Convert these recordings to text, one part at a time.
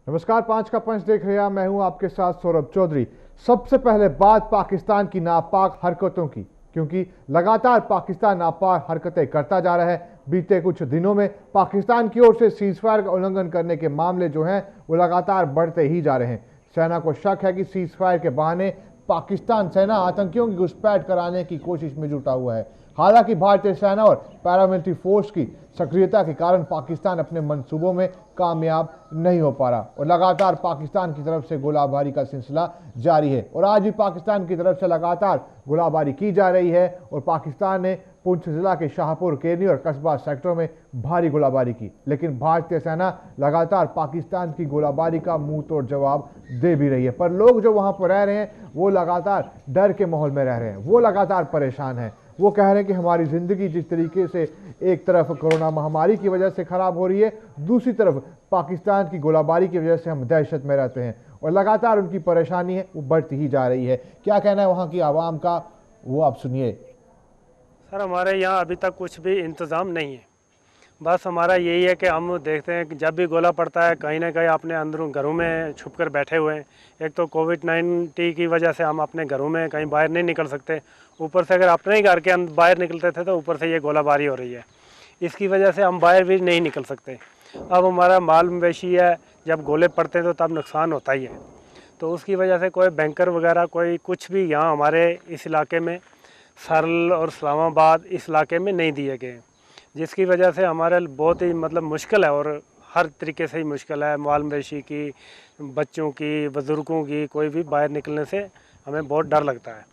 नमस्कार, पांच का पंच देख रहे हैं। मैं हूं आपके साथ सौरभ चौधरी। सबसे पहले बात पाकिस्तान की नापाक हरकतों की, क्योंकि लगातार पाकिस्तान नापाक हरकतें करता जा रहा है। बीते कुछ दिनों में पाकिस्तान की ओर से सीजफायर का उल्लंघन करने के मामले जो हैं वो लगातार बढ़ते ही जा रहे हैं। सेना को शक है कि सीजफायर के बहाने पाकिस्तान सेना आतंकियों की घुसपैठ कराने की कोशिश में जुटा हुआ है। हालांकि भारतीय सेना और पैरामिलिट्री फोर्स की सक्रियता के कारण पाकिस्तान अपने मंसूबों में कामयाब नहीं हो पा रहा और लगातार पाकिस्तान की तरफ से गोलाबारी का सिलसिला जारी है। और आज भी पाकिस्तान की तरफ से लगातार गोलाबारी की जा रही है और पाकिस्तान ने पुंछ जिला के शाहपुर, केरनी और कस्बा सेक्टरों में भारी गोलाबारी की। लेकिन भारतीय सेना लगातार पाकिस्तान की गोलाबारी का मुंह तोड़ जवाब दे भी रही है। पर लोग जो वहां पर रह रहे हैं वो लगातार डर के माहौल में रह रहे हैं, वो लगातार परेशान हैं। वो कह रहे हैं कि हमारी ज़िंदगी जिस तरीके से एक तरफ कोरोना महामारी की वजह से ख़राब हो रही है, दूसरी तरफ पाकिस्तान की गोलाबारी की वजह से हम दहशत में रहते हैं और लगातार उनकी परेशानी है वो बढ़ती ही जा रही है। क्या कहना है वहाँ की आवाम का, वो आप सुनिए। सर, हमारे यहाँ अभी तक कुछ भी इंतज़ाम नहीं है। बस हमारा यही है कि हम देखते हैं कि जब भी गोला पड़ता है कहीं ना कहीं अपने अंदरों घरों में छुप कर बैठे हुए हैं। एक तो कोविड-19 की वजह से हम अपने घरों में कहीं बाहर नहीं निकल सकते, ऊपर से अगर अपने ही घर के अंदर बाहर निकलते थे तो ऊपर से ये गोलाबारी हो रही है। इसकी वजह से हम बाहर भी नहीं निकल सकते। अब हमारा माल मवेशी है, जब गोले पड़ते हैं तो तब नुकसान होता ही है। तो उसकी वजह से कोई बैंकर वगैरह कोई कुछ भी यहाँ हमारे इस इलाके में, सरल और इस्लामाबाद इस इलाके में नहीं दिए गए, जिसकी वजह से हमारे बहुत ही मुश्किल है और हर तरीके से ही मुश्किल है। माल मवेशी की, बच्चों की, बुज़ुर्गों की, कोई भी बाहर निकलने से हमें बहुत डर लगता है,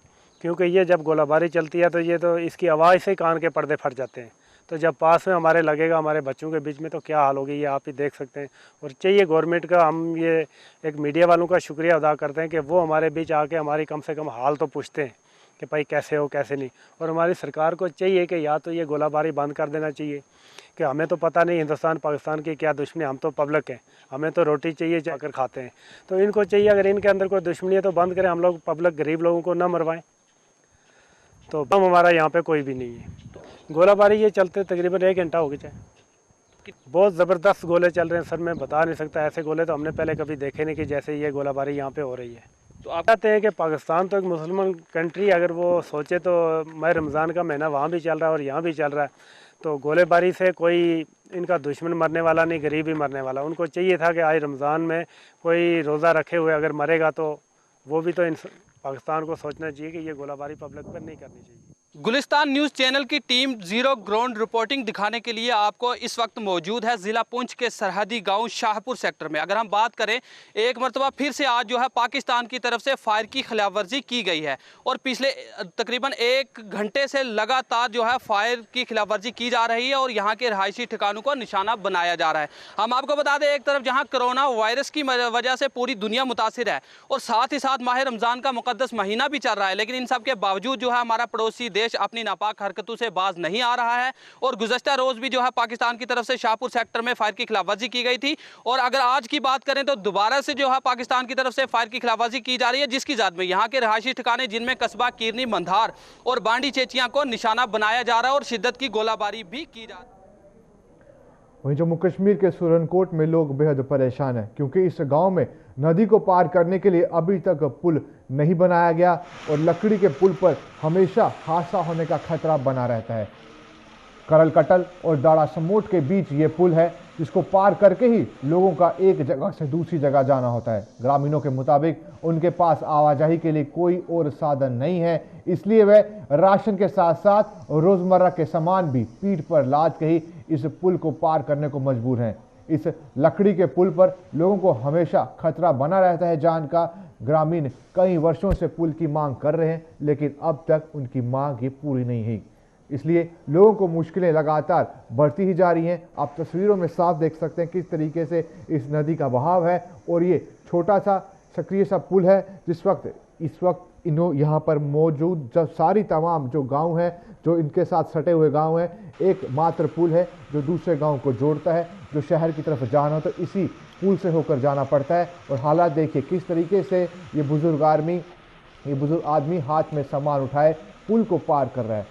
क्योंकि ये जब गोलाबारी चलती है तो ये तो इसकी आवाज़ से कान के पर्दे फट जाते हैं। तो जब पास में हमारे लगेगा हमारे बच्चों के बीच में तो क्या हाल होगी ये आप ही देख सकते हैं। और चाहिए गवर्नमेंट का, हम ये एक मीडिया वालों का शुक्रिया अदा करते हैं कि वो हमारे बीच आके हमारी कम से कम हाल तो पूछते हैं कि भाई कैसे हो कैसे नहीं। और हमारी सरकार को चाहिए कि या तो ये गोलाबारी बंद कर देना चाहिए, कि हमें तो पता नहीं हिंदुस्तान पाकिस्तान की क्या दुश्मनी, हम तो पब्लिक हैं, हमें तो रोटी चाहिए जाकर खाते हैं। तो इनको चाहिए अगर इनके अंदर कोई दुश्मनी है तो बंद करें, हम लोग पब्लिक गरीब लोगों को ना मरवाएं। तो हम हमारा यहाँ पे कोई भी नहीं है। गोलाबारी ये चलते तकरीबन 1 घंटा हो गया। बहुत ज़बरदस्त गोले चल रहे हैं सर, मैं बता नहीं सकता। ऐसे गोले तो हमने पहले कभी देखे नहीं कि जैसे ये गोलाबारी यहाँ पे हो रही है। तो आप कहते हैं कि पाकिस्तान तो एक मुसलमान कंट्री, अगर वो सोचे तो माह रमज़ान का महीना वहाँ भी चल रहा है और यहाँ भी चल रहा है। तो गोलेबारी से कोई इनका दुश्मन मरने वाला नहीं, गरीब ही मरने वाला। उनको चाहिए था कि आज रमज़ान में कोई रोज़ा रखे हुए अगर मरेगा तो वो भी तो पाकिस्तान को सोचना चाहिए कि ये गोलाबारी पब्लिक पर नहीं करनी चाहिए। गुलिस्तान न्यूज़ चैनल की टीम जीरो ग्राउंड रिपोर्टिंग दिखाने के लिए आपको इस वक्त मौजूद है ज़िला पुंछ के सरहदी गांव शाहपुर सेक्टर में। अगर हम बात करें, एक मरतबा फिर से आज जो है पाकिस्तान की तरफ से फायर की खिलाफवर्जी की गई है और पिछले तकरीबन 1 घंटे से लगातार जो है फायर की खिलाफवर्जी की जा रही है और यहाँ के रहायशी ठिकानों को निशाना बनाया जा रहा है। हम आपको बता दें, एक तरफ जहाँ कोरोना वायरस की वजह से पूरी दुनिया मुतासिर है और साथ ही साथ माह रमज़ान का मुकद्दस महीना भी चल रहा है, लेकिन इन सब के बावजूद जो है हमारा पड़ोसी देश अपनी नापाक हरकतों से बाज नहीं आ रहा है। और गुज़श्ता रोज भी जो है पाकिस्तान की तरफ से शाहपुर सेक्टर में फायर की खिलाफवर्जी की गई थी और अगर आज की बात करें तो दोबारा से जो है पाकिस्तान की तरफ से फायर की खिलाफवर्जी की जा रही है, जिसकी ज़द में यहाँ के रहायशी ठिकाने जिनमें कस्बा, कीरनी, मंधार और बांडी चेचियां को निशाना बनाया जा रहा है और शिद्दत की गोलाबारी भी की जा रही है। वहीं जम्मू कश्मीर के सुरनकोट में लोग बेहद परेशान हैं, क्योंकि इस गांव में नदी को पार करने के लिए अभी तक पुल नहीं बनाया गया और लकड़ी के पुल पर हमेशा हादसा होने का खतरा बना रहता है। करल कटल और दाड़ा समोट के बीच ये पुल है, जिसको पार करके ही लोगों का एक जगह से दूसरी जगह जाना होता है। ग्रामीणों के मुताबिक उनके पास आवाजाही के लिए कोई और साधन नहीं है, इसलिए वे राशन के साथ साथ रोज़मर्रा के सामान भी पीठ पर लाद के ही इस पुल को पार करने को मजबूर हैं। इस लकड़ी के पुल पर लोगों को हमेशा खतरा बना रहता है जान का। ग्रामीण कई वर्षों से पुल की मांग कर रहे हैं, लेकिन अब तक उनकी मांग ही पूरी नहीं हुई, इसलिए लोगों को मुश्किलें लगातार बढ़ती ही जा रही हैं। आप तस्वीरों में साफ देख सकते हैं किस तरीके से इस नदी का बहाव है और ये छोटा सा सक्रिय सा पुल है, जिस वक्त इस वक्त यहाँ पर मौजूद जब सारी तमाम जो गांव हैं, जो इनके साथ सटे हुए गांव हैं, एक मात्र पुल है जो दूसरे गांव को जोड़ता है। जो शहर की तरफ जाना हो तो इसी पुल से होकर जाना पड़ता है। और हालात देखिए किस तरीके से ये बुजुर्ग आदमी हाथ में सामान उठाए पुल को पार कर रहा है।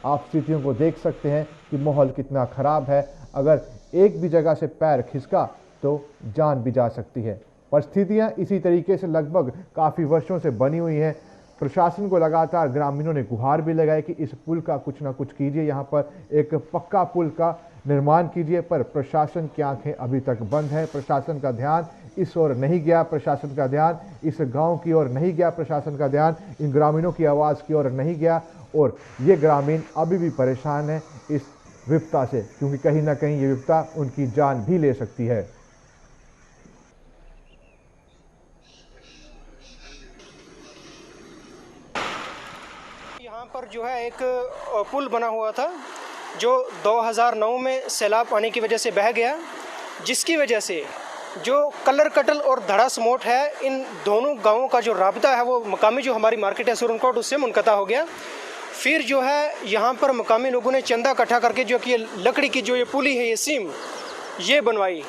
आप स्थितियों को देख सकते हैं कि माहौल कितना ख़राब है। अगर एक भी जगह से पैर खिसका तो जान भी जा सकती है। परिस्थितियाँ इसी तरीके से लगभग काफ़ी वर्षों से बनी हुई हैं। प्रशासन को लगातार ग्रामीणों ने गुहार भी लगाई कि इस पुल का कुछ ना कुछ कीजिए, यहाँ पर एक पक्का पुल का निर्माण कीजिए, पर प्रशासन की आंखें अभी तक बंद है। प्रशासन का ध्यान इस ओर नहीं गया, प्रशासन का ध्यान इस गांव की ओर नहीं गया, प्रशासन का ध्यान इन ग्रामीणों की आवाज़ की ओर नहीं गया और ये ग्रामीण अभी भी परेशान हैं इस विपदा से, क्योंकि कहीं ना कहीं ये विपदा उनकी जान भी ले सकती है। यहाँ पर जो है एक पुल बना हुआ था जो 2009 में सैलाब आने की वजह से बह गया, जिसकी वजह से जो कलर कटल और धड़ा समोट है, इन दोनों गांवों का जो राब्ता है वो मकामी जो हमारी मार्केट है सुरनकोट उससे मुनक़ता हो गया। फिर जो है यहाँ पर मकामी लोगों ने चंदा इकट्ठा करके जो कि लकड़ी की जो ये पुली है, ये सीम ये बनवाई।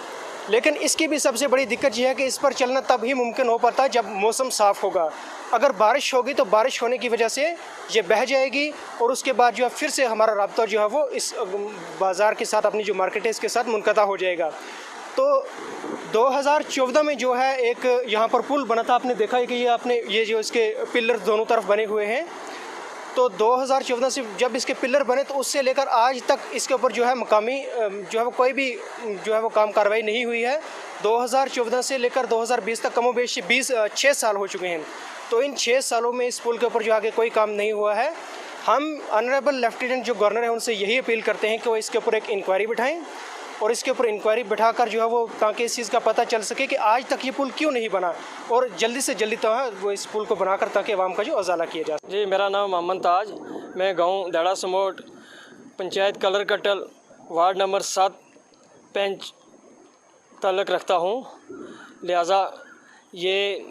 लेकिन इसकी भी सबसे बड़ी दिक्कत यह है कि इस पर चलना तब ही मुमकिन हो पाता है जब मौसम साफ़ होगा। अगर बारिश होगी तो बारिश होने की वजह से ये बह जाएगी और उसके बाद जो है फिर से हमारा राब्ता जो है वो इस बाज़ार के साथ, अपनी जो मार्केट है इसके साथ मुनक़ता हो जाएगा। तो 2014 में जो है एक यहाँ पर पुल बना था, आपने देखा है कि ये जो इसके पिलर दोनों तरफ बने हुए हैं। तो 2014 से जब इसके पिलर बने तो उससे लेकर आज तक इसके ऊपर जो है मकामी जो है वो कोई भी जो है वो काम कार्रवाई नहीं हुई है। 2014 से लेकर 2020 तक कमोबेश 6 साल हो चुके हैं। तो इन 6 सालों में इस पुल के ऊपर जो आगे कोई काम नहीं हुआ है। हम ऑनरेबल लेफ्टिनेंट जो गवर्नर है उनसे यही अपील करते हैं कि वो इसके ऊपर एक इंक्वायरी बिठाएं और इसके ऊपर इंक्वायरी बिठाकर जो है वो ताकि इस चीज़ का पता चल सके कि आज तक ये पुल क्यों नहीं बना और जल्दी से जल्दी तो है वो इस पुल को बनाकर ताकि आवाम का जो उजाला किया जा सके। जी, मेरा नाम मोहम्मद ताज, मैं गांव दड़ा समोट, पंचायत कलर कटल, वार्ड नंबर 7 पेंच ताल्लुक़ रखता हूं। लिहाजा ये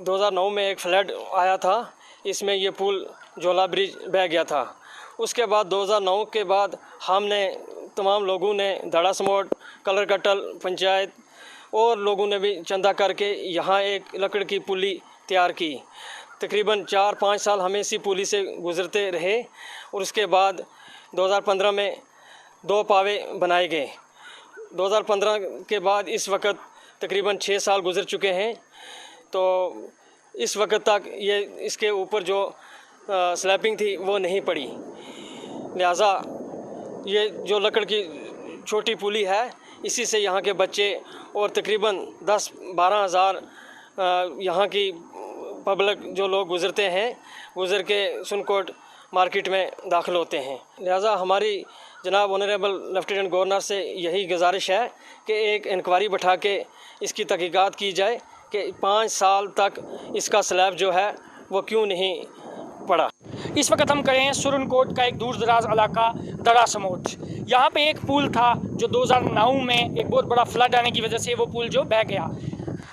2009 में एक फ्लड आया था, इसमें ये पुल जोला ब्रिज बह गया था। उसके बाद 2009 के बाद हमने तमाम लोगों ने दड़ा समोट, कलर कटल, पंचायत और लोगों ने भी चंदा करके यहाँ एक लकड़ की पुली तैयार की। तकरीबन 4-5 साल हमें इसी पुली से गुज़रते रहे और उसके बाद 2015 में 2 पावे बनाए गए। 2015 के बाद इस वक्त तकरीबन 6 साल गुज़र चुके हैं। तो इस वक्त तक ये इसके ऊपर जो स्लैपिंग थी वो नहीं पड़ी। लिहाजा ये जो लकड़ की छोटी पुली है, इसी से यहाँ के बच्चे और तकरीबन 10-12 हज़ार यहाँ की पब्लिक जो लोग गुज़रते हैं, गुज़र के सुरनकोट मार्केट में दाखिल होते हैं। लिहाजा हमारी जनाब ऑनरेबल लेफ्टिनेंट गवर्नर से यही गुजारिश है कि एक इंक्वायरी बैठा के इसकी तहकीकात की जाए कि 5 साल तक इसका स्लैब जो है वो क्यों नहीं पड़ा। इस वक्त हम करें सुरनकोट का एक दूर दराज इलाका दड़ा समोट। यहाँ पे एक पुल था जो 2009 में एक बहुत बड़ा फ्लड आने की वजह से वो पुल जो बह गया।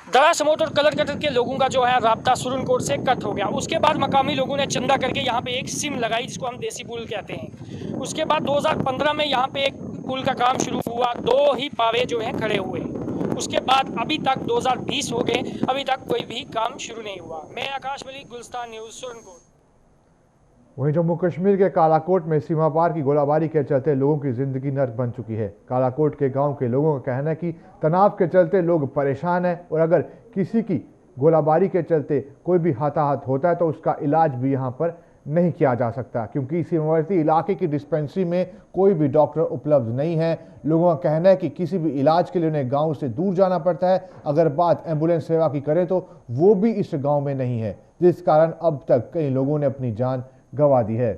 दड़ा समोट और कलर कटल के लोगों का जो है राब्ता सुरनकोट से कट हो गया। उसके बाद मकामी लोगों ने चंदा करके यहाँ पे एक सिम लगाई जिसको हम देसी पुल कहते हैं। उसके बाद 2015 में यहाँ पे एक पुल का काम शुरू हुआ, 2 ही पावे जो हैं खड़े हुए। उसके बाद अभी तक 2020 हो गए, अभी तक कोई भी काम शुरू नहीं हुआ। मैं आकाश मलिक, गुलिस्तान न्यूज़, सुरनकोट। वहीं जम्मू कश्मीर के कालाकोट में सीमा पार की गोलाबारी के चलते लोगों की जिंदगी नर्क बन चुकी है। कालाकोट के गांव के लोगों का कहना है कि तनाव के चलते लोग परेशान हैं और अगर किसी की गोलाबारी के चलते कोई भी हताहत होता है तो उसका इलाज भी यहां पर नहीं किया जा सकता, क्योंकि सीमावर्ती इलाके की डिस्पेंसरी में कोई भी डॉक्टर उपलब्ध नहीं है। लोगों का कहना है कि किसी भी इलाज के लिए उन्हें गाँव से दूर जाना पड़ता है। अगर बात एम्बुलेंस सेवा की करें तो वो भी इस गाँव में नहीं है, जिस कारण अब तक कई लोगों ने अपनी जान गंवा दी है।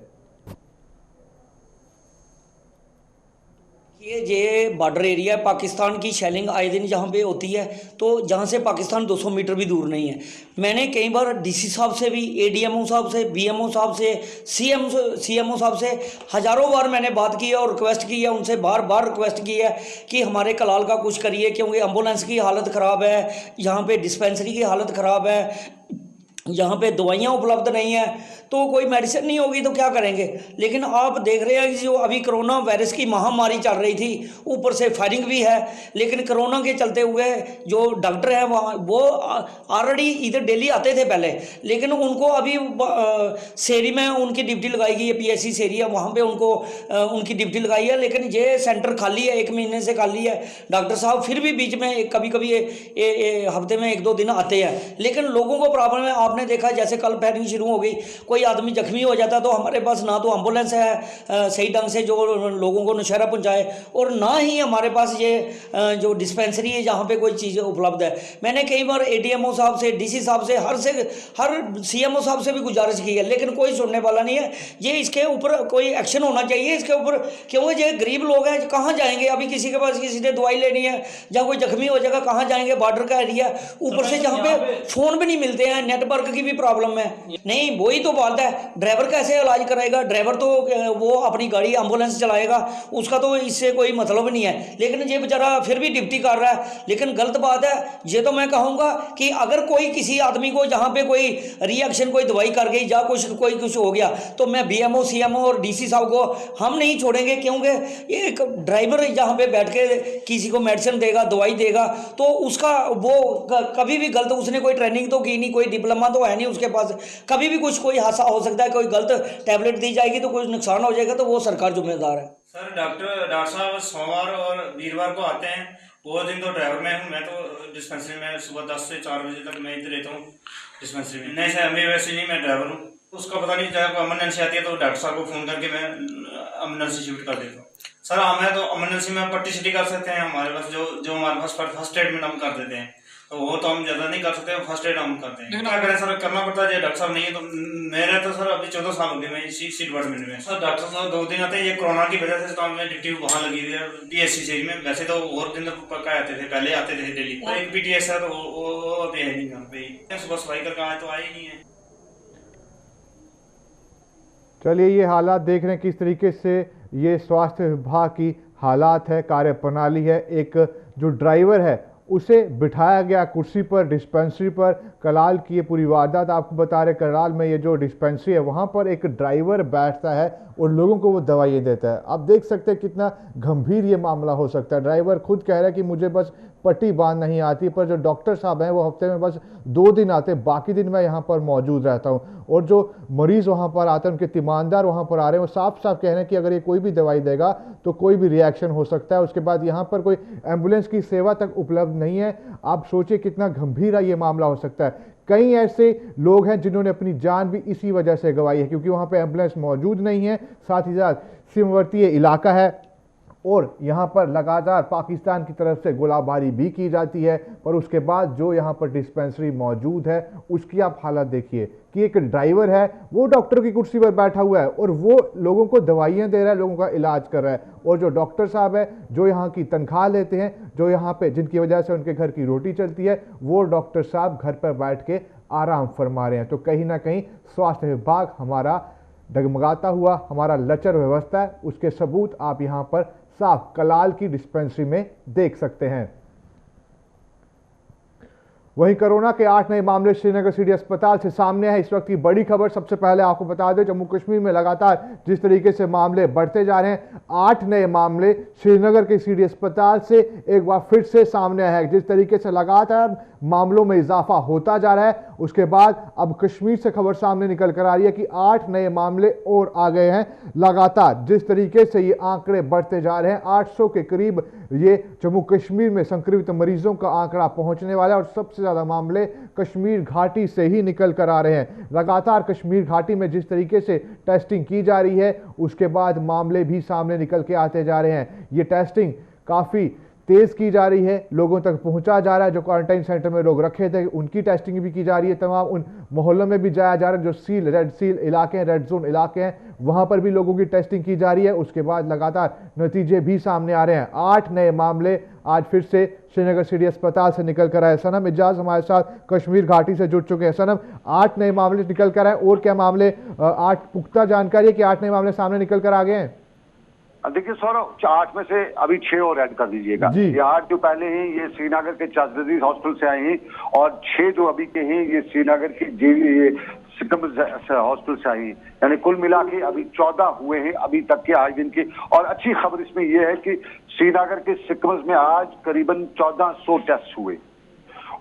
ये बॉर्डर एरिया है, पाकिस्तान की शेलिंग आए दिन यहाँ पे होती है, तो जहाँ से पाकिस्तान 200 मीटर भी दूर नहीं है। मैंने कई बार डीसी साहब से भी, एडीएमओ साहब से, बीएमओ साहब से, सीएमओ साहब से हज़ारों बार मैंने बात की है और रिक्वेस्ट की है, उनसे बार बार रिक्वेस्ट की है कि हमारे कलाल का कुछ करिए, क्योंकि एम्बुलेंस की हालत ख़राब है, यहाँ पर डिस्पेंसरी की हालत ख़राब है। यहाँ पे दवाइयाँ उपलब्ध नहीं है तो कोई मेडिसिन नहीं होगी तो क्या करेंगे। लेकिन आप देख रहे हैं कि जो अभी कोरोना वायरस की महामारी चल रही थी, ऊपर से फायरिंग भी है, लेकिन कोरोना के चलते हुए जो डॉक्टर हैं वहाँ वो ऑलरेडी इधर डेली आते थे पहले, लेकिन उनको अभी सेरी में उनकी ड्यूटी लगाई गई है, PSC सेरी है, वहाँ पर उनको उनकी ड्यूटी लगाई है। लेकिन ये सेंटर खाली है, 1 महीने से खाली है। डॉक्टर साहब फिर भी बीच में कभी कभी हफ्ते में 1-2 दिन आते हैं, लेकिन लोगों को प्रॉब्लम है। आपने देखा जैसे कल फायरिंग शुरू हो गई, कोई आदमी जख्मी हो जाता तो हमारे पास ना तो एम्बुलेंस है सही ढंग से जो लोगों को नौशहरा पहुंचाए, और ना ही हमारे पास ये जो डिस्पेंसरी है जहाँ पे कोई चीज़ उपलब्ध है। मैंने कई बार ADMO साहब से, DC साहब से, हर CMO साहब से भी गुजारिश की है, लेकिन कोई सुनने वाला नहीं है। ये इसके ऊपर कोई एक्शन होना चाहिए इसके ऊपर, क्योंकि ये गरीब लोग हैं, कहाँ जाएंगे? अभी किसी के पास किसी ने दवाई लेनी है, जहाँ कोई जख्मी हो जाएगा कहाँ जाएंगे? बॉर्डर का एरिया, ऊपर से जहाँ पे फ़ोन भी नहीं मिलते हैं, नेटवर्क की भी प्रॉब्लम है। नहीं, वही तो बात है, ड्राइवर कैसे इलाज कराएगा? ड्राइवर तो वो अपनी गाड़ी एम्बुलेंस चलाएगा, उसका तो इससे कोई मतलब नहीं है, लेकिन ये बेचारा फिर भी ड्यूटी कर रहा है। लेकिन गलत बात है ये। तो मैं कहूँगा कि अगर कोई किसी आदमी को जहाँ पे कोई रिएक्शन, कोई दवाई कर गई या कुछ हो गया, तो मैं BMO, CMO और DC साहब को हम नहीं छोड़ेंगे, क्योंकि एक ड्राइवर जहाँ पे बैठ के किसी को मेडिसिन देगा, दवाई देगा, तो उसका वो कभी भी गलत, उसने कोई ट्रेनिंग तो की नहीं, कोई डिप्लोमा तो है नहीं उसके पास, कभी भी कोई हादसा हो सकता है, कोई गलत टैबलेट दी जाएगी तो कुछ नुकसान हो जाएगा, तो वो सरकार जिम्मेदार है। सर डॉक्टर साहब सोमवार और वीरवार को आते हैं, वो दिन तो ड्राइवर में हूँ, मैं तो डिस्पेंसरी में सुबह 10 से 4 बजे तक मैं इधर रहता हूँ डिस्पेंसरी में। नहीं सर, मैं वैसे नहीं, मैं ड्राइवर हूँ। उसका पता नहीं, जब इमरजेंसी आती है तो डॉक्टर साहब को फ़ोन करके मैं एमरजेंसी शिफ्ट कर देता हूँ। सर हमें तो इमरजेंसी में पट्टी सिटी कर सकते हैं, हमारे पास जो हमारे पास फर्स्ट एड में हम कर देते हैं, तो वो तो हम ज़्यादा नहीं कर सकते, फर्स्ट एड हम करते हैं। क्या करें सर, करना पड़ता है। डॉक्टर साहब नहीं है तो मेरे तो सर अभी 14 साल हो गए मैं इसी डिपार्टमेंट में। सर डॉक्टर साहब 2 दिन आते हैं, ये कोरोना की वजह से तो हमें ड्यूटी वहाँ लगी हुई है PSC सेरी में। वैसे तो और दिन तो पक्का आते थे, पहले आते थे डेली। एक PTS है तो वो अभी है नहीं यहाँ पे, सुबह सफाई करके आए तो आए ही नहीं है। चलिए, ये हालात देख रहे हैं किस तरीके से ये स्वास्थ्य विभाग की हालात है, कार्य प्रणाली है। एक जो ड्राइवर है उसे बिठाया गया कुर्सी पर, डिस्पेंसरी पर। कलाल की ये पूरी वारदात आपको बता रहे। कलाल में ये जो डिस्पेंसरी है वहाँ पर एक ड्राइवर बैठता है और लोगों को वो दवाइयाँ देता है। आप देख सकते हैं कितना गंभीर ये मामला हो सकता है। ड्राइवर खुद कह रहा है कि मुझे बस पट्टी बांध नहीं आती, पर जो डॉक्टर साहब हैं वो हफ्ते में बस 2 दिन आते हैं, बाकी दिन मैं यहाँ पर मौजूद रहता हूँ। और जो मरीज़ वहाँ पर आते हैं, उनके तीमानदार वहाँ पर आ रहे हैं, वो साफ साफ कह रहे हैं कि अगर ये कोई भी दवाई देगा तो कोई भी रिएक्शन हो सकता है। उसके बाद यहाँ पर कोई एम्बुलेंस की सेवा तक उपलब्ध नहीं है। आप सोचिए कितना गंभीर ये मामला हो सकता है। कई ऐसे लोग हैं जिन्होंने अपनी जान भी इसी वजह से गंवाई है, क्योंकि वहाँ पर एम्बुलेंस मौजूद नहीं है। साथ ही साथ सीमावर्ती इलाका है और यहाँ पर लगातार पाकिस्तान की तरफ से गोलाबारी भी की जाती है। पर उसके बाद जो यहाँ पर डिस्पेंसरी मौजूद है उसकी आप हालत देखिए कि एक ड्राइवर है, वो डॉक्टर की कुर्सी पर बैठा हुआ है और वो लोगों को दवाइयाँ दे रहा है, लोगों का इलाज कर रहा है। और जो डॉक्टर साहब है, जो यहाँ की तनख्वाह लेते हैं, जो यहाँ पे जिनकी वजह से उनके घर की रोटी चलती है, वो डॉक्टर साहब घर पर बैठ के आराम फरमा रहे हैं। तो कहीं ना कहीं स्वास्थ्य विभाग हमारा डगमगाता हुआ, हमारा लचर व्यवस्था है, उसके सबूत आप यहाँ पर साफ कलाल की डिस्पेंसरी में देख सकते हैं। वहीं कोरोना के 8 नए मामले श्रीनगर सिटी अस्पताल से सामने है। इस वक्त की बड़ी खबर, सबसे पहले आपको बता दें, जम्मू कश्मीर में लगातार जिस तरीके से मामले बढ़ते जा रहे हैं, 8 नए मामले श्रीनगर के सिटी अस्पताल से एक बार फिर से सामने आए हैं। जिस तरीके से लगातार मामलों में इजाफा होता जा रहा है, उसके बाद अब कश्मीर से खबर सामने निकल कर आ रही है कि 8 नए मामले और आ गए हैं। लगातार जिस तरीके से ये आंकड़े बढ़ते जा रहे हैं, 800 के करीब ये जम्मू कश्मीर में संक्रमित मरीजों का आंकड़ा पहुंचने वाला है। और सबसे ज़्यादा मामले कश्मीर घाटी से ही निकल कर आ रहे हैं। लगातार कश्मीर घाटी में जिस तरीके से टेस्टिंग की जा रही है, उसके बाद मामले भी सामने निकल के आते जा रहे हैं। ये टेस्टिंग काफ़ी तेज़ की जा रही है, लोगों तक पहुंचा जा रहा है। जो क्वारंटाइन सेंटर में लोग रखे थे उनकी टेस्टिंग भी की जा रही है। तमाम उन मोहल्लों में भी जाया जा रहा है, जो रेड सील इलाके हैं, रेड जोन इलाके हैं, वहां पर भी लोगों की टेस्टिंग की जा रही है। उसके बाद लगातार नतीजे भी सामने आ रहे हैं। 8 नए मामले आज फिर से श्रीनगर सिटी अस्पताल से निकल कर आए। सनम इजाज हमारे साथ कश्मीर घाटी से जुड़ चुके हैं। सनम, 8 नए मामले निकल कर आए, और क्या मामले 8 पुख्ता जानकारी है कि 8 नए मामले सामने निकल कर आ गए हैं? देखिए सौरभ, 8 में से अभी 6 और ऐड कर दीजिएगा। ये 8 जो पहले हैं ये श्रीनगर के चर्च हॉस्पिटल से आए हैं, और 6 जो अभी के हैं ये श्रीनगर के सिकम्स हॉस्पिटल से आए हैं। यानी कुल मिला के अभी 14 हुए हैं अभी तक के आज दिन के। और अच्छी खबर इसमें यह है कि श्रीनगर के सिकम्स में आज करीबन 1400 टेस्ट हुए,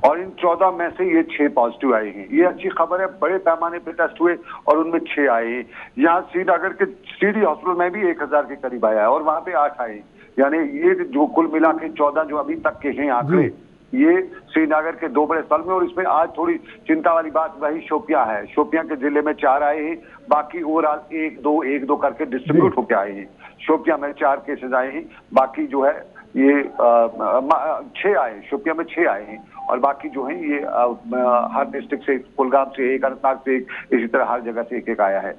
और इन 14 में से ये 6 पॉजिटिव आए हैं। ये अच्छी खबर है। बड़े पैमाने पे टेस्ट हुए और उनमें 6 आए हैं। यहाँ श्रीनगर के सीडी हॉस्पिटल में भी 1000 के करीब आया है, और वहां पे 8 आए। यानी ये जो कुल मिला के 14 जो अभी तक के हैं आंकड़े, ये श्रीनगर के 2 बड़े स्थल में। और इसमें आज थोड़ी चिंता वाली बात वही शोपियां है। शोपियां के जिले में 4 आए हैं, बाकी ओवरऑल 1-2 करके डिस्ट्रीब्यूट होकर आए हैं। शोपियां में 4 केसेस आए हैं, बाकी जो है ये 6 आए, शोपियां में 6 आए हैं, और बाकी जो है ये हर डिस्ट्रिक्ट से, कुलगाम से 1, अनंतनाग से 1, इसी तरह हर जगह से 1 आया है।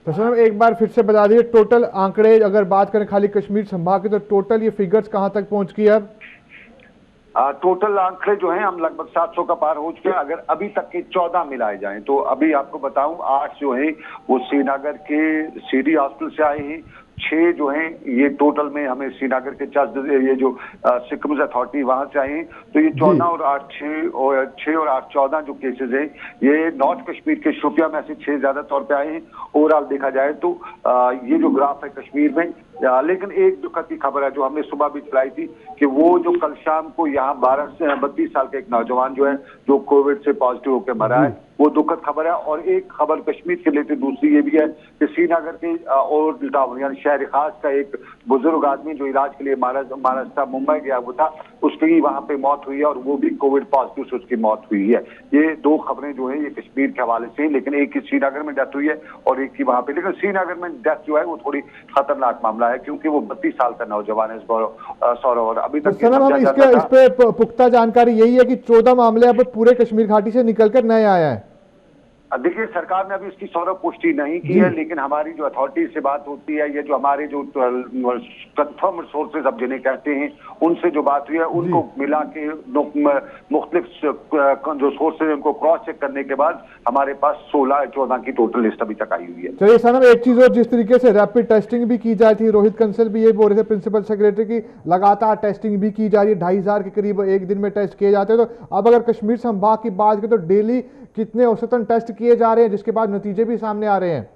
तो सर एक बार फिर से बता दीजिए टोटल आंकड़े, अगर बात करें खाली कश्मीर संभाग के, तो टोटल ये फिगर्स कहां तक पहुंच गई अब? टोटल आंकड़े जो हैं हम लगभग 700 का पार हो चुके हैं। अगर अभी तक के 14 मिलाए जाएं तो अभी आपको बताऊं 8 जो हैं वो श्रीनगर के सीडी हॉस्पिटल से आए हैं, 6 जो हैं ये टोटल में हमें श्रीनगर के चर्च ये जो सिक्किम्स अथॉरिटी वहां से आए हैं। तो ये 14 और 8 6 और 8 14 जो केसेस हैं ये नॉर्थ कश्मीर के शोपियां में से 6 ज्यादा तौर पे आए हैं। ओवरऑल देखा जाए तो ये जो ग्राफ है कश्मीर में, लेकिन एक दुखद की खबर है जो हमने सुबह भी चलाई थी कि वो जो कल शाम को यहाँ 32 साल के एक नौजवान जो है जो कोविड से पॉजिटिव होकर मरा है, वो दुखद खबर है। और एक खबर कश्मीर के लेकर दूसरी ये भी है कि श्रीनगर के और टाउन यानी शहर खास का एक बुजुर्ग आदमी जो इलाज के लिए महाराष्ट्र मुंबई गया हुआ था, उसकी वहां पे मौत हुई है, और वो भी कोविड पॉजिटिव से उसकी मौत हुई है। ये 2 खबरें जो है ये कश्मीर के हवाले से, लेकिन एक की श्रीनगर में डेथ हुई है और एक की वहां पे। लेकिन श्रीनगर में डेथ जो है वो थोड़ी खतरनाक मामला है, क्योंकि वो 32 साल का नौजवान है सौरभ। और अभी तक इस पे पुख्ता जानकारी यही है कि 14 मामले अब पूरे कश्मीर घाटी से निकलकर नए आए हैं। देखिए सरकार ने अभी इसकी सौरभ पुष्टि नहीं की है, लेकिन हमारी जो अथॉरिटी से बात होती है, ये जो हमारे जो कंफर्म सोर्सेज अब जिन्हें कहते हैं उनसे जो बात हुई है, उनको मिला के मुख्तलिफ जो सोर्सेज उनको क्रॉस चेक करने के बाद हमारे पास 16-14 की टोटल लिस्ट अभी तक आई हुई है। चलिए सनम, एक चीज और, जिस तरीके से रैपिड टेस्टिंग भी की जाती थी, रोहित कंसल भी ये बोल रहे थे प्रिंसिपल सेक्रेटरी की लगातार टेस्टिंग भी की जा रही है, 2500 के करीब एक दिन में टेस्ट किए जाते हैं। तो अब अगर कश्मीर संभाग की बात करें तो डेली कितने औसतन टेस्ट किए जा रहे हैं, जिसके बाद नतीजे भी सामने आ रहे हैं?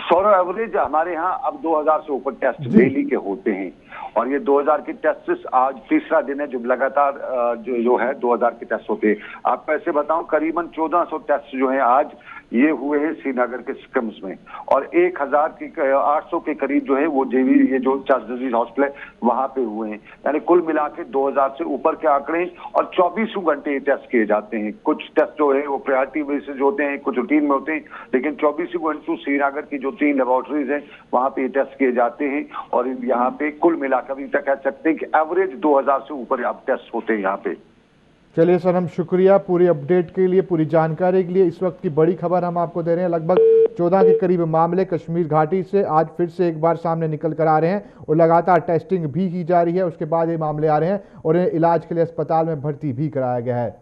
सौरभ एवरेज हमारे यहाँ अब 2000 से ऊपर टेस्ट डेली के होते हैं, और ये 2000 के टेस्ट आज तीसरा दिन है जो लगातार जो है 2000 के टेस्ट होते हैं। आपको ऐसे बताऊं करीबन 1400 टेस्ट जो है आज ये हुए हैं श्रीनगर के सिकम्स में, और 800 के करीब जो है वो ये जो चर्च डिजीज हॉस्पिटल है वहां पे हुए हैं। यानी कुल मिला के 2000 से ऊपर के आंकड़े, और 24 घंटे टेस्ट किए जाते हैं। कुछ टेस्ट जो है वो प्रायोरिटी बेसिस होते हैं, कुछ रूटीन में होते हैं, लेकिन 24 घंटे श्रीनगर की जो 3 लेबोरेटरीज हैं वहां पे टेस्ट किए जाते हैं। और यहाँ पे कुल मिलाकर अभी तक कह सकते हैं कि एवरेज 2000 से ऊपर अब टेस्ट होते हैं यहाँ पे। चलिए सर, हम शुक्रिया पूरी अपडेट के लिए, पूरी जानकारी के लिए। इस वक्त की बड़ी खबर हम आपको दे रहे हैं, लगभग 14 के करीब मामले कश्मीर घाटी से आज फिर से एक बार सामने निकल कर आ रहे हैं, और लगातार टेस्टिंग भी की जा रही है। उसके बाद ये मामले आ रहे हैं और इन्हें इलाज के लिए अस्पताल में भर्ती भी कराया गया है।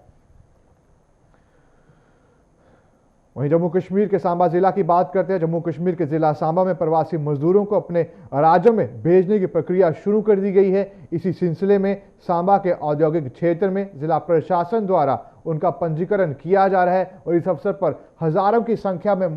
वहीं जम्मू कश्मीर के सांबा जिला की बात करते हैं। जम्मू कश्मीर के जिला सांबा में प्रवासी मजदूरों को अपने राज्यों में भेजने की प्रक्रिया शुरू कर दी गई है। इसी सिलसिले में सांबा के औद्योगिक क्षेत्र में जिला प्रशासन द्वारा उनका पंजीकरण किया जा रहा है, और इस अवसर पर हजारों की संख्या में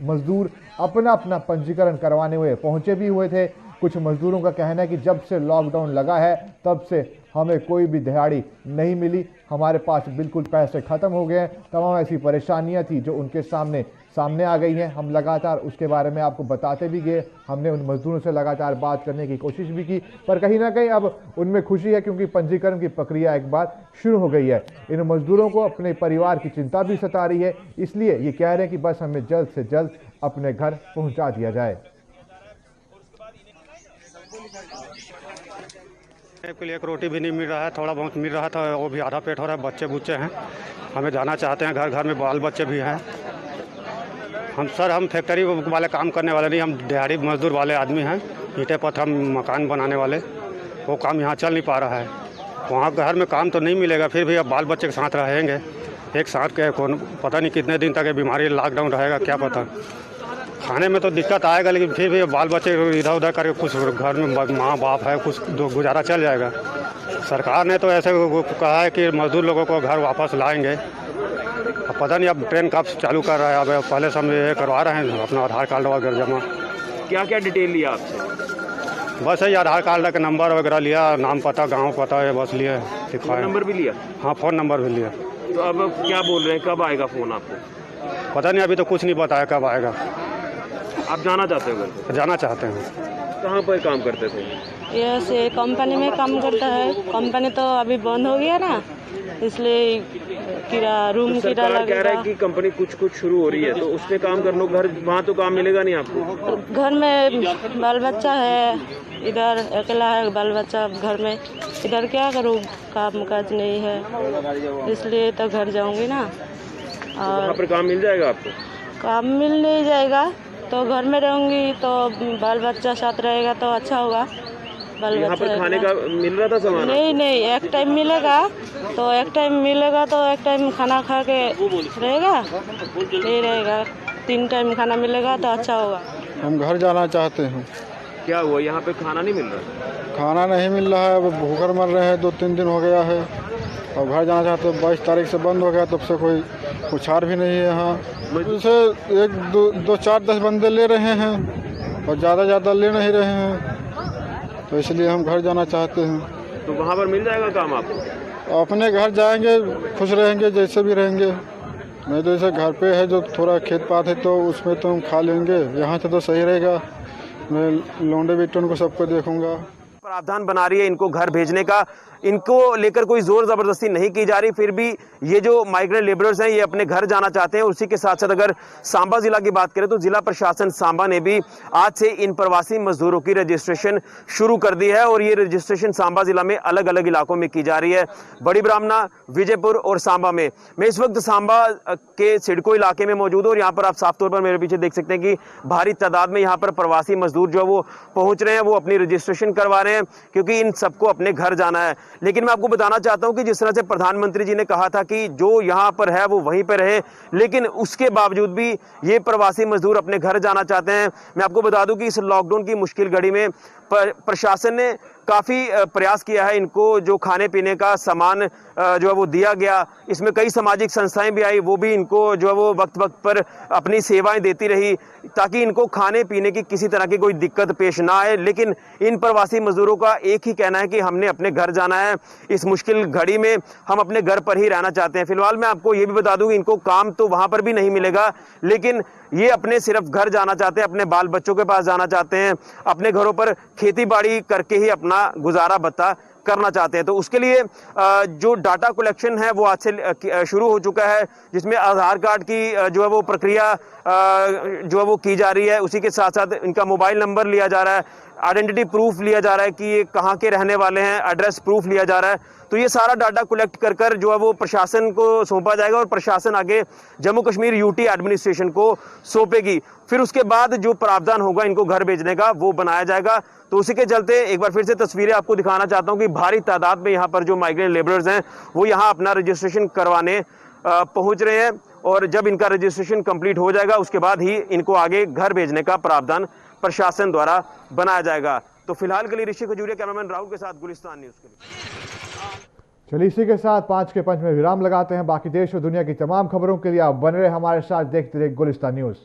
मजदूर अपना अपना पंजीकरण करवाने हुए पहुंचे भी हुए थे। कुछ मजदूरों का कहना है कि जब से लॉकडाउन लगा है तब से हमें कोई भी दिहाड़ी नहीं मिली, हमारे पास बिल्कुल पैसे ख़त्म हो गए हैं। तमाम ऐसी परेशानियां थी जो उनके सामने आ गई हैं। हम लगातार उसके बारे में आपको बताते भी गए, हमने उन मजदूरों से लगातार बात करने की कोशिश भी की, पर कहीं ना कहीं अब उनमें खुशी है क्योंकि पंजीकरण की प्रक्रिया एक बार शुरू हो गई है। इन मजदूरों को अपने परिवार की चिंता भी सता रही है, इसलिए ये कह रहे हैं कि बस हमें जल्द से जल्द अपने घर पहुँचा दिया जाए। के लिए एक रोटी भी नहीं मिल रहा है, थोड़ा बहुत मिल रहा था वो भी आधा पेट हो रहा है। बच्चे बुच्चे हैं, हमें जाना चाहते हैं, घर घर में बाल बच्चे भी हैं। हम फैक्ट्री वाले काम करने वाले नहीं, हम दिहाड़ी मजदूर वाले आदमी हैं। ईंटे पत्थर हम मकान बनाने वाले, वो काम यहाँ चल नहीं पा रहा है। वहाँ घर में काम तो नहीं मिलेगा, फिर भी अब बाल बच्चे के साथ रहेंगे एक साथ के। कौन पता नहीं कितने दिन तक ये बीमारी लॉकडाउन रहेगा, क्या पता। खाने में तो दिक्कत आएगा, लेकिन फिर भी बाल बच्चे इधर उधर करके कुछ घर में माँ बाप है, कुछ गुजारा चल जाएगा। सरकार ने तो ऐसे कहा है कि मजदूर लोगों को घर वापस लाएंगे। अब पता नहीं अब ट्रेन कब चालू कर रहा है। अब पहले से हम ये करवा रहे हैं अपना आधार कार्ड वगैरह जमा। क्या क्या डिटेल लिया आपसे? बस यही आधार कार्ड का नंबर वगैरह लिया, नाम पता गाँव पता है बस लिए, फ़ोन नंबर भी लिया? हाँ, फ़ोन नंबर भी लिया। तो अब क्या बोल रहे हैं, कब आएगा फ़ोन आपको? पता नहीं, अभी तो कुछ नहीं बताया कब आएगा। आप जाना चाहते हो घर पे? जाना चाहते हैं। कहाँ पर काम करते थे? ये से कंपनी में काम करता है। कंपनी तो अभी बंद हो गया ना, इसलिए रूम किराया लगेगा। कह रहा है कि कंपनी कुछ शुरू हो रही है, तो उसमें काम कर लो। घर वहाँ तो काम मिलेगा नहीं आपको। घर में बाल बच्चा है, इधर अकेला है बाल बच्चा घर में, इधर क्या करूँ, काम काज नहीं है, इसलिए तो घर जाऊँगी ना। और वहाँ पर काम मिल जाएगा आपको? काम मिल नहीं जाएगा तो घर में रहूँगी, तो बाल बच्चा साथ रहेगा तो अच्छा होगा। यहाँ पर खाने का मिल रहा था सामान? नहीं, एक टाइम मिलेगा तो एक टाइम खाना खा के रहेगा, नहीं रहेगा 3 टाइम खाना मिलेगा तो अच्छा होगा। हम घर जाना चाहते हैं। क्या हुआ, यहाँ पे खाना नहीं मिल रहा? खाना नहीं मिल रहा है, भूखर मर रहे हैं, 2-3 दिन हो गया है। और घर जाना चाहते हैं, 22 तारीख से बंद हो गया, तब से कोई पुछार भी नहीं है यहाँ। जैसे 1-2-4-10 बंदे ले रहे हैं और ज़्यादा ले नहीं रहे हैं, तो इसलिए हम घर जाना चाहते हैं। तो वहाँ पर मिल जाएगा काम आपको? अपने घर जाएंगे, खुश रहेंगे, जैसे भी रहेंगे। नहीं तो जैसे घर पे है जो थोड़ा खेत पात है तो उसमें तो हम खा लेंगे, यहाँ से तो सही रहेगा। मैं लौंडे बेटों को सबको देखूँगा। प्रावधान बना रही है इनको घर भेजने का, इनको लेकर कोई जोर जबरदस्ती नहीं की जा रही। फिर भी ये जो माइग्रेंट लेबरर्स हैं ये अपने घर जाना चाहते हैं। उसी के साथ साथ अगर सांबा जिला की बात करें तो जिला प्रशासन सांबा ने भी आज से इन प्रवासी मजदूरों की रजिस्ट्रेशन शुरू कर दी है और ये रजिस्ट्रेशन सांबा जिला में अलग अलग इलाकों में की जा रही है, बड़ी ब्राह्मणा, विजयपुर और सांबा में। मैं इस वक्त सांबा के सिडको इलाके में मौजूद हूँ और यहाँ पर आप साफ तौर पर मेरे पीछे देख सकते हैं कि भारी तादाद में यहाँ पर प्रवासी मजदूर जो है वो पहुंच रहे हैं, वो अपनी रजिस्ट्रेशन करवा रहे हैं क्योंकि इन सबको अपने घर जाना है। लेकिन मैं आपको बताना चाहता हूं कि जिस तरह से प्रधानमंत्री जी ने कहा था कि जो यहां पर है वो वहीं पर रहे, लेकिन उसके बावजूद भी ये प्रवासी मजदूर अपने घर जाना चाहते हैं। मैं आपको बता दूं कि इस लॉकडाउन की मुश्किल घड़ी में प्रशासन ने काफ़ी प्रयास किया है, इनको जो खाने पीने का सामान जो है वो दिया गया। इसमें कई सामाजिक संस्थाएं भी आई, वो भी इनको जो है वो वक्त वक्त पर अपनी सेवाएं देती रही ताकि इनको खाने पीने की किसी तरह की कोई दिक्कत पेश ना आए। लेकिन इन प्रवासी मजदूरों का एक ही कहना है कि हमने अपने घर जाना है, इस मुश्किल घड़ी में हम अपने घर पर ही रहना चाहते हैं। फिलहाल मैं आपको ये भी बता दूं कि इनको काम तो वहाँ पर भी नहीं मिलेगा, लेकिन ये अपने सिर्फ घर जाना चाहते हैं, अपने बाल बच्चों के पास जाना चाहते हैं, अपने घरों पर खेती बाड़ी करके ही अपना गुजारा भत्ता करना चाहते हैं। तो उसके लिए जो डाटा कलेक्शन है वो आज से शुरू हो चुका है, जिसमें आधार कार्ड की जो है वो प्रक्रिया जो है वो की जा रही है। उसी के साथ साथ इनका मोबाइल नंबर लिया जा रहा है, आइडेंटिटी प्रूफ लिया जा रहा है कि ये कहाँ के रहने वाले हैं, एड्रेस प्रूफ लिया जा रहा है। तो ये सारा डाटा कलेक्ट कर जो है वो प्रशासन को सौंपा जाएगा और प्रशासन आगे जम्मू कश्मीर यूटी एडमिनिस्ट्रेशन को सौंपेगी। फिर उसके बाद जो प्रावधान होगा इनको घर भेजने का वो बनाया जाएगा। तो उसी के चलते एक बार फिर से तस्वीरें आपको दिखाना चाहता हूं कि भारी तादाद में यहाँ पर जो माइग्रेंट लेबरर्स हैं वो यहाँ अपना रजिस्ट्रेशन करवाने पहुंच रहे हैं और जब इनका रजिस्ट्रेशन कंप्लीट हो जाएगा उसके बाद ही इनको आगे घर भेजने का प्रावधान प्रशासन द्वारा बनाया जाएगा। तो फिलहाल के लिए ऋषि खजूरिया, कैमरामैन राहुल के साथ गुलिस्तान न्यूज़ के लिए। चलिए इसी के साथ 5 के पंच में विराम लगाते हैं। बाकी देश और दुनिया की तमाम खबरों के लिए आप बने रहे हमारे साथ, देखते रहिए गुलिस्तान न्यूज़।